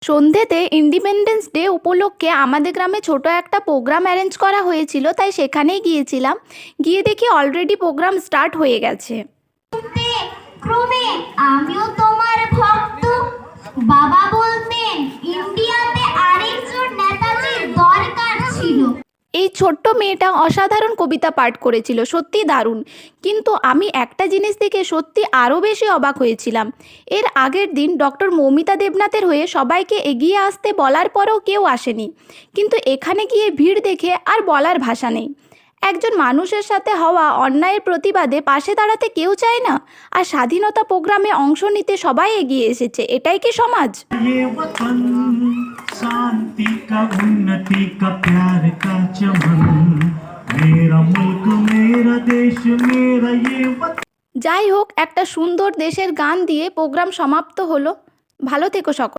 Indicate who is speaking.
Speaker 1: সন্ধ্যেতে independence day উপলক্ষে আমাদের গ্রামে ছোট একটা প্রোগ্রাম অ্যারেঞ্জ করা হয়েছিল, তাই সেখানেই গিয়েছিলাম। গিয়ে দেখি অলরেডি প্রোগ্রাম স্টার্ট হয়ে গেছে।
Speaker 2: ক্রমে আমিও তোমার ভক্ত। বাবা বলতেন ইন্ডিয়াতে আরেকজন নেতাজির দরকার ছিল।
Speaker 1: এই ছোট্ট মেয়েটা অসাধারণ কবিতা পাঠ করেছিল, সত্যি দারুণ। কিন্তু আমি একটা জিনিস দেখে সত্যি আরও বেশি অবাক হয়েছিলাম। এর আগের দিন ডক্টর মৌমিতা দেবনাথের হয়ে সবাইকে এগিয়ে আসতে বলার পরেও কেউ আসেনি, কিন্তু এখানে গিয়ে ভিড় দেখে আর বলার ভাষা নেই। একজন মানুষের সাথে হওয়া অন্যায়ের প্রতিবাদে পাশে দাঁড়াতে কেউ চায় না, আর স্বাধীনতা প্রোগ্রামে অংশ নিতে সবাই এগিয়ে এসেছে। এটাই কি সমাজ?
Speaker 3: शांति का उन्नति का प्यार का चमन मेरा मुल्क मेरा देश मेरा ये वतन।
Speaker 1: যাই হোক, একটা সুন্দর দেশের গান দিয়ে প্রোগ্রাম সমাপ্ত হলো। ভালো থেকো সকল।